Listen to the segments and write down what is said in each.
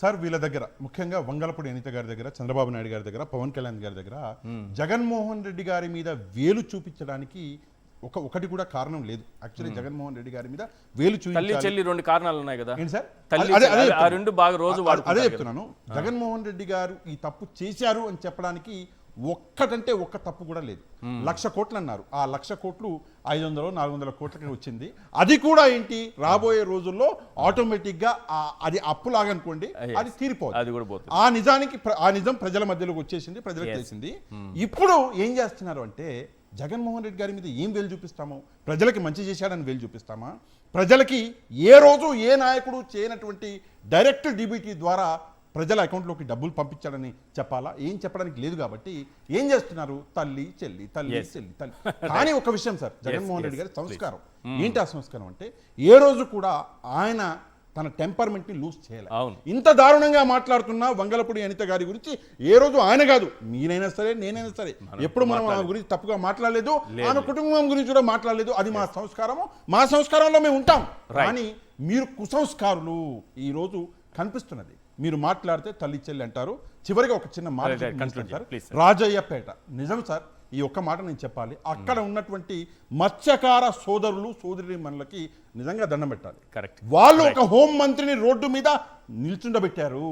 Sir వీళ్ళ దగ్గర ముఖ్యంగా వంగలపూడి అనిత గారి దగ్గర, చంద్రబాబు నాయుడు గారి దగ్గర, పవన్ కళ్యాణ్ గారి దగ్గర జగన్మోహన్ రెడ్డి గారి మీద వేలు చూపించడానికి ఒకటి కూడా కారణం లేదు. యాక్చువల్లీ జగన్మోహన్ రెడ్డి గారి మీద వేలు తల్లి చెల్లి రెండు కారణాలు ఉన్నాయి కదా. ఏంటి సార్? ఆ రెండు బాగా రోజు అదే చెప్తున్నాను. జగన్మోహన్ రెడ్డి గారు ఈ తప్పు చేశారు అని చెప్పడానికి ఒక్కటంటే ఒక్క తప్పు కూడా లేదు. 1,00,000 కోట్లు అన్నారు. ఆ 1,00,000 కోట్లు 500-400 కోట్లకి వచ్చింది. అది కూడా ఏంటి, రాబోయే రోజుల్లో ఆటోమేటిక్ గా అది అప్పులాగా అనుకోండి, అది తీరిపోతుంది. ఆ నిజం ప్రజల మధ్యలోకి వచ్చేసింది, ప్రజలకు తెలిసింది. ఇప్పుడు ఏం చేస్తున్నారు అంటే, జగన్మోహన్ రెడ్డి గారి మీద ఏం వేలు చూపిస్తామో, ప్రజలకి మంచి చేశాడని వేలు చూపిస్తామా, ప్రజలకి ఏ రోజు ఏ నాయకుడు చేయనటువంటి డైరెక్ట్ డీబీటీ ద్వారా ప్రజల అకౌంట్లోకి డబ్బులు పంపించాడని చెప్పాలా? ఏం చెప్పడానికి లేదు. కాబట్టి ఏం చేస్తున్నారు, తల్లి చెల్లి తల్లి చెల్లి తల్లి. కానీ ఒక విషయం సార్, జగన్మోహన్ రెడ్డి గారి సంస్కారం ఏంటి? ఆ సంస్కారం అంటే ఏ రోజు కూడా ఆయన తన టెంపర్మెంట్ ని లూజ్ చేయాలి. ఇంత దారుణంగా మాట్లాడుతున్న వంగలపూడి అనిత గారి గురించి ఏ రోజు ఆయన కాదు, మీరైనా సరే నేనైనా సరే ఎప్పుడు మనం ఆమె గురించి తప్పుగా మాట్లాడలేదు, ఆమె కుటుంబం గురించి కూడా మాట్లాడలేదు. అది మా సంస్కారము, మా సంస్కారంలో మేము ఉంటాం. కానీ మీరు కుసంస్కారులు ఈ రోజు కనిపిస్తున్నది. మీరు మాట్లాడితే తల్లి చెల్లి అంటారు. చివరిగా ఒక చిన్న మాట సార్, రాజయ్యపేట నిజం సార్, ఈ ఒక్క మాట నేను చెప్పాలి. అక్కడ ఉన్నటువంటి మత్స్యకార సోదరులు సోదరి మనలకి నిజంగా దండం పెట్టాలి. వాళ్ళు ఒక హోం మంత్రిని రోడ్డు మీద నిల్చుండబెట్టారు.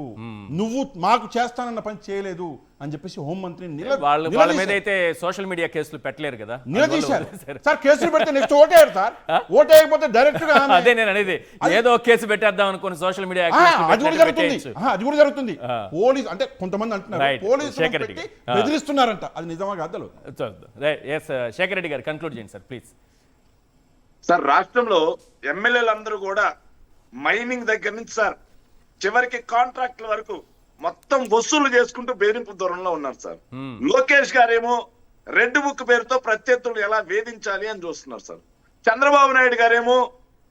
నువ్వు మాకు చేస్తానన్న పని చేయలేదు అని చెప్పేసి హోం మంత్రిని వాళ్ళ మీద అయితే సోషల్ మీడియా కేసులు పెట్టలేరు కదా, నిలదీశారు. సార్ కేసులు పెడితే నెక్స్ట్ ఓటేయారు సార్, ఓటేయకపోతే డైరెక్ట్ గా అదే నేను అనేది, ఏదో కేసు పెట్టేద్దాం అనుకుని సోషల్ మీడియా అది కూడా జరుగుతుంది. పోలీస్ అంటే కొంతమంది అంటున్నారు పోలీసు బెదిరిస్తున్నారంట, అది నిజమా కాదు? శేఖర్ రెడ్డి గారు కన్క్లూడ్ చేయండి సార్ ప్లీజ్. సార్ రాష్ట్రంలో ఎమ్మెల్యేలందరూ కూడా మైనింగ్ దగ్గర నుంచి సార్ చివరికి కాంట్రాక్ట్ల వరకు మొత్తం వసూలు చేసుకుంటూ బెదిరింపు దూరంలో ఉన్నారు సార్. లోకేష్ గారేమో రెడ్ బుక్ పేరుతో ప్రత్యర్థులు ఎలా వేధించాలి అని చూస్తున్నారు సార్. చంద్రబాబు నాయుడు గారేమో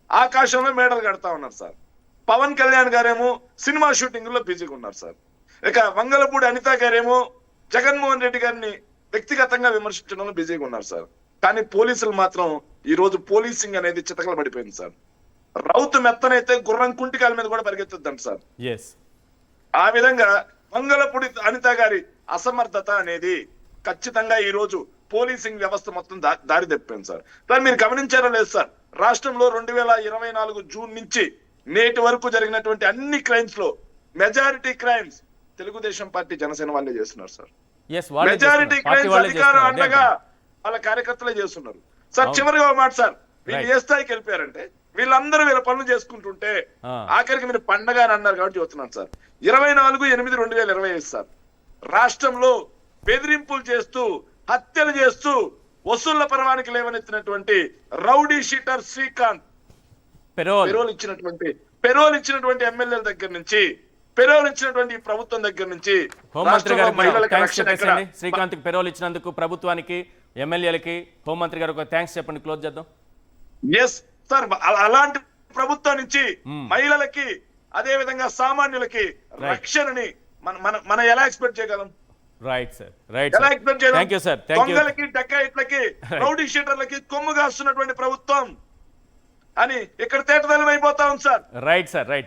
ఆకాశంలో మేడలు కడతా ఉన్నారు సార్. పవన్ కళ్యాణ్ గారేమో సినిమా షూటింగ్ లో బిజీగా ఉన్నారు సార్. ఇక వంగలపూడి అనిత గారేమో జగన్మోహన్ రెడ్డి గారిని వ్యక్తిగతంగా విమర్శించడంలో బిజీగా ఉన్నారు సార్. కానీ పోలీసులు మాత్రం ఈ రోజు పోలీసింగ్ అనేది చితకలు పడిపోయింది సార్. రౌతు మెత్తనైతే గుర్రం కుంటికాల మీద కూడా పరిగెత్తుద్దంట సార్. ఆ విధంగా వంగలపూడి అనిత గారి అసమర్థత అనేది ఖచ్చితంగా ఈ రోజు పోలీసింగ్ వ్యవస్థ మొత్తం దారి తప్పింది సార్. సార్ మీరు గమనించారో లేదు సార్, రాష్ట్రంలో 2024 జూన్ నుంచి నేటి వరకు జరిగినటువంటి అన్ని క్రైమ్స్ లో majority crimes Telugu Desam party Janasena వాళ్ళే చేస్తున్నారు సార్. మెజారిటీ క్రైమ్స్ అధికారం అండగా వాళ్ళ కార్యకర్తలే చేస్తున్నారు సార్. చివరిగా మాట సార్, వీళ్ళు ఏ స్థాయికి వెళ్ళిపోయారంటే వీళ్ళందరూ వీళ్ళ పనులు చేసుకుంటుంటే ఆఖరికి మీరు పండగ అని అన్నారు కాబట్టి చెప్తున్నాను సార్. 24/8/2025 సార్ రాష్ట్రంలో బెదిరింపులు చేస్తూ హత్యలు చేస్తూ వసూళ్ల పరవానికి లేవనెత్తినటువంటి రౌడీ షీటర్ శ్రీకాంత్ పెరోల్ ఇచ్చినటువంటి ఎమ్మెల్యేల దగ్గర నుంచి, పెరోల్ ఇచ్చినటువంటి ప్రభుత్వం దగ్గర నుంచి శ్రీకాంత్ పెరోల్ ఇచ్చినందుకు ప్రభుత్వానికి, ఎమ్మెల్యేలకి, హోంమంత్రి గారు థ్యాంక్స్ చెప్పండి, క్లోజ్ చేద్దాం. ఎస్ సార్, అలాంటి ప్రభుత్వం నుంచి మహిళలకి అదే విధంగా సామాన్యులకి రక్షణని మనం ఎలా ఎక్స్పెక్ట్ చేయగలం? Right sir, right. ఎలా ఎక్స్పెక్ట్ చేయగలం? Thank you sir. దొంగలకి, డకాయిట్లకి, రౌడీ షీటర్లకి కొమ్ము కాస్తున్నటువంటి ప్రభుత్వం అని ఇక్కడ తేటతెల్లం అయిపోతా ఉంది సార్. Right sir, right.